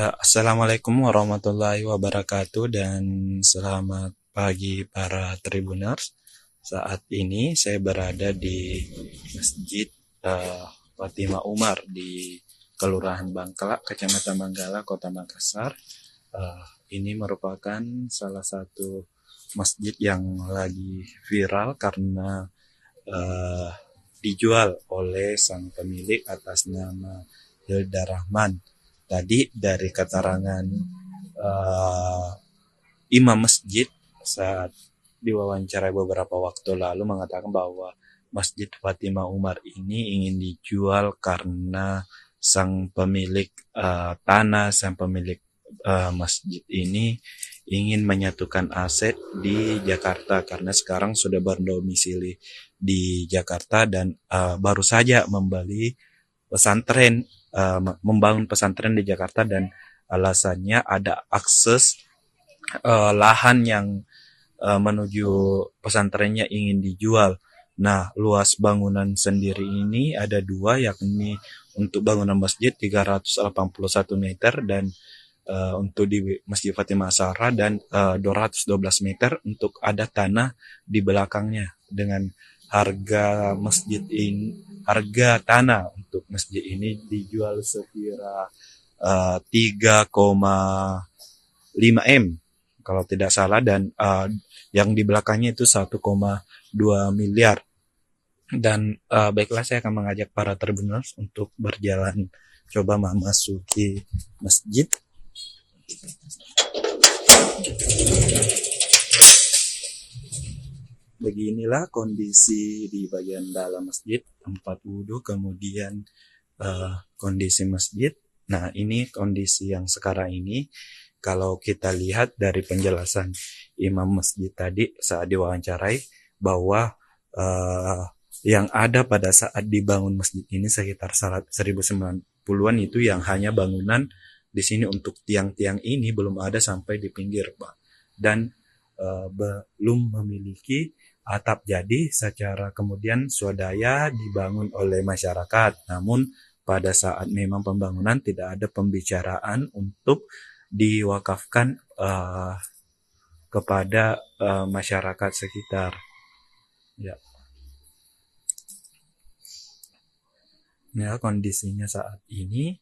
Assalamualaikum warahmatullahi wabarakatuh dan selamat pagi para Tribuners. Saat ini saya berada di Masjid Fatimah Umar di Kelurahan Bangkala, Kecamatan Manggala, Kota Makassar. Ini merupakan salah satu masjid yang lagi viral karena dijual oleh sang pemilik atas nama Hilda Rahman. Tadi dari keterangan imam masjid saat diwawancarai beberapa waktu lalu mengatakan bahwa Masjid Fatimah Umar ini ingin dijual karena sang pemilik tanah, sang pemilik masjid ini ingin menyatukan aset di Jakarta karena sekarang sudah berdomisili di Jakarta dan baru saja membangun pesantren di Jakarta, dan alasannya ada akses lahan yang menuju pesantrennya ingin dijual. Nah, luas bangunan sendiri ini ada dua, yakni untuk bangunan masjid 381 meter dan untuk di Masjid Fatimah Asara, dan 212 meter untuk ada tanah di belakangnya. Dengan harga tanah untuk masjid ini dijual sekira 3,5 M kalau tidak salah, dan yang di belakangnya itu 1,2 miliar. Dan baiklah, saya akan mengajak para Tribuners untuk berjalan coba memasuki masjid. Beginilah kondisi di bagian dalam masjid, tempat wudhu, kemudian kondisi masjid. Nah, ini kondisi yang sekarang ini. Kalau kita lihat dari penjelasan imam masjid tadi saat diwawancarai, bahwa yang ada pada saat dibangun masjid ini sekitar 1090-an itu yang hanya bangunan di sini untuk tiang-tiang ini, belum ada sampai di pinggir, Pak. Dan belum memiliki atap, jadi secara kemudian swadaya dibangun oleh masyarakat. Namun pada saat memang pembangunan tidak ada pembicaraan untuk diwakafkan kepada masyarakat sekitar. Ya. Ya, kondisinya saat ini.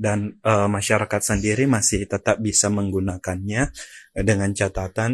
Dan masyarakat sendiri masih tetap bisa menggunakannya dengan catatan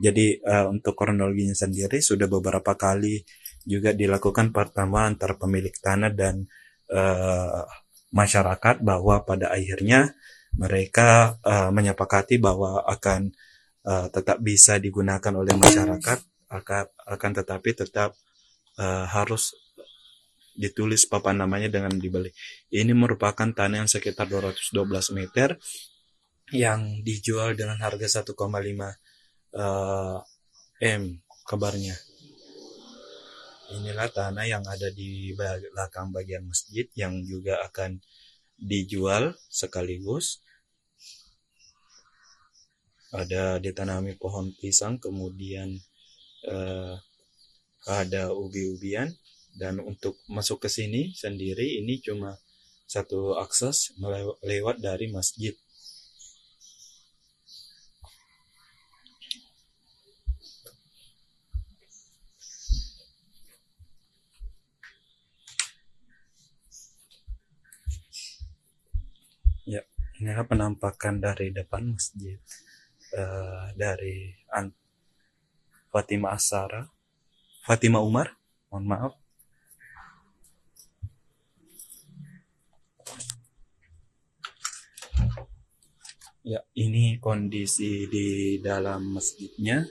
jadi untuk kronologinya sendiri sudah beberapa kali juga dilakukan pertemuan antara pemilik tanah dan masyarakat, bahwa pada akhirnya mereka menyepakati bahwa akan tetap bisa digunakan oleh masyarakat, akan tetapi tetap harus ditulis papan namanya dengan dibeli. Ini merupakan tanah yang sekitar 212 meter yang dijual dengan harga 1,5 M kabarnya. Inilah tanah yang ada di belakang bagian masjid yang juga akan dijual sekaligus. Ada ditanami pohon pisang, kemudian ada ubi-ubian. Dan untuk masuk ke sini sendiri ini cuma satu akses lewat dari masjid. Ya, inilah penampakan dari depan masjid dari Fatimah Umar. Mohon maaf. Ya, ini kondisi di dalam masjidnya.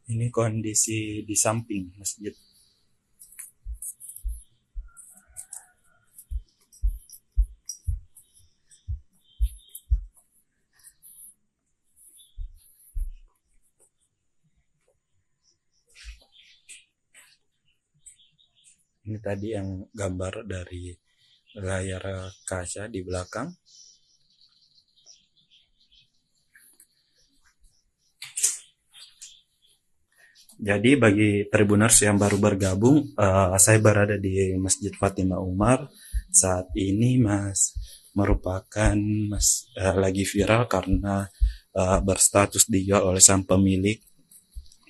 Ini kondisi di samping masjid. Ini tadi yang gambar dari layar kaca di belakang. Jadi bagi Tribuners yang baru bergabung, saya berada di Masjid Fatima Umar. Saat ini merupakan lagi viral karena berstatus dijual oleh sang pemilik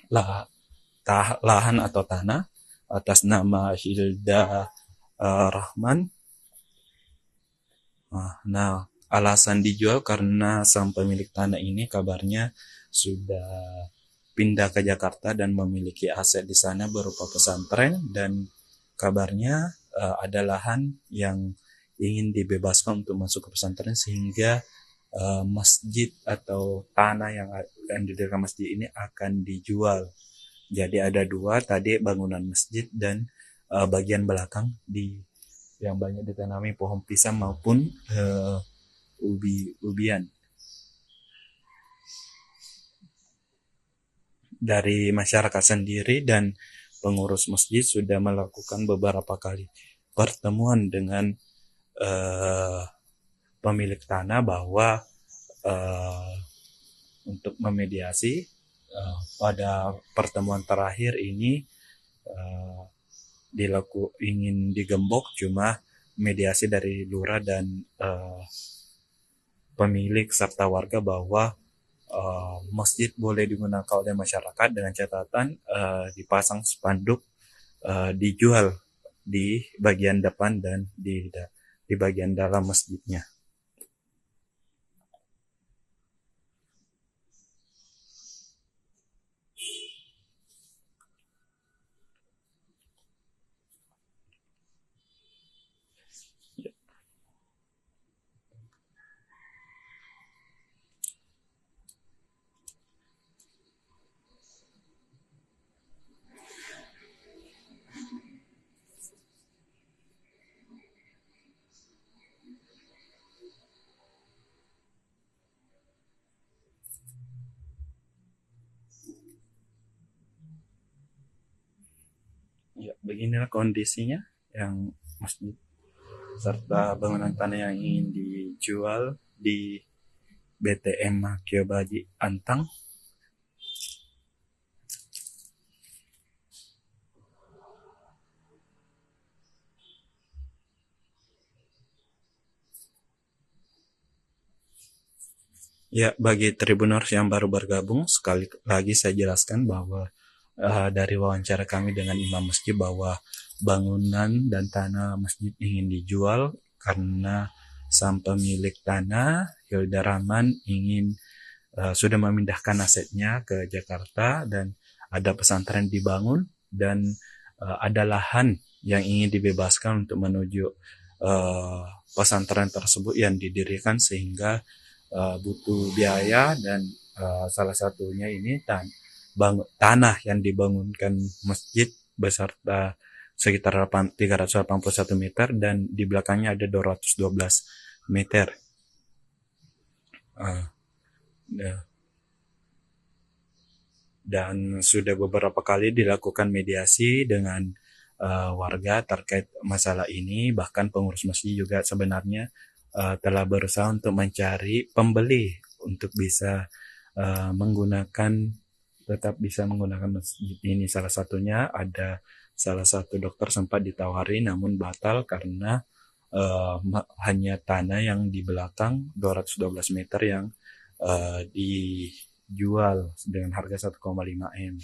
lahan atau tanah atas nama Hilda Rahman. Nah, alasan dijual karena sang pemilik tanah ini kabarnya sudah pindah ke Jakarta dan memiliki aset di sana berupa pesantren, dan kabarnya ada lahan yang ingin dibebaskan untuk masuk ke pesantren sehingga masjid atau tanah yang didirikan masjid ini akan dijual. Jadi ada dua tadi, bangunan masjid dan bagian belakang yang banyak ditanami pohon pisang maupun ubi-ubian. Dari masyarakat sendiri dan pengurus masjid sudah melakukan beberapa kali pertemuan dengan pemilik tanah bahwa untuk memediasi. Pada pertemuan terakhir ini ingin digembok, cuma mediasi dari lurah dan pemilik serta warga bahwa masjid boleh digunakan oleh masyarakat dengan catatan dipasang spanduk dijual di bagian depan dan di bagian dalam masjidnya. Ya, beginilah kondisinya yang masjid serta bangunan tanah yang ingin dijual di BTM Makyobaji Antang. Ya, bagi Tribuners yang baru bergabung, sekali lagi saya jelaskan bahwa dari wawancara kami dengan imam masjid bahwa bangunan dan tanah masjid ingin dijual karena sang pemilik tanah, Hilda Rahman, sudah memindahkan asetnya ke Jakarta dan ada pesantren dibangun dan ada lahan yang ingin dibebaskan untuk menuju pesantren tersebut yang didirikan, sehingga butuh biaya dan salah satunya ini tanah yang dibangunkan masjid beserta sekitar 381 meter dan di belakangnya ada 212 meter. Dan sudah beberapa kali dilakukan mediasi dengan warga terkait masalah ini. Bahkan pengurus masjid juga sebenarnya telah berusaha untuk mencari pembeli untuk bisa tetap bisa menggunakan masjid ini. Salah satunya ada salah satu dokter sempat ditawari namun batal karena hanya tanah yang di belakang 212 meter yang dijual dengan harga 1,5 M.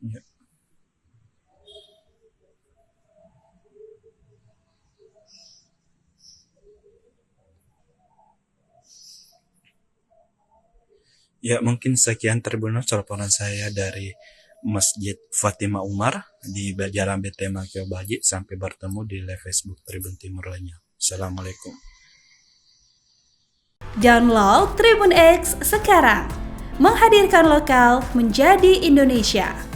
Ya. Ya, mungkin sekian Tribuners laporan saya dari Masjid Fatima Umar di Jalan BT Makyobaji. Sampai bertemu di live Facebook Tribun Timur lainnya. Assalamualaikum. Download Tribun X sekarang, menghadirkan lokal menjadi Indonesia.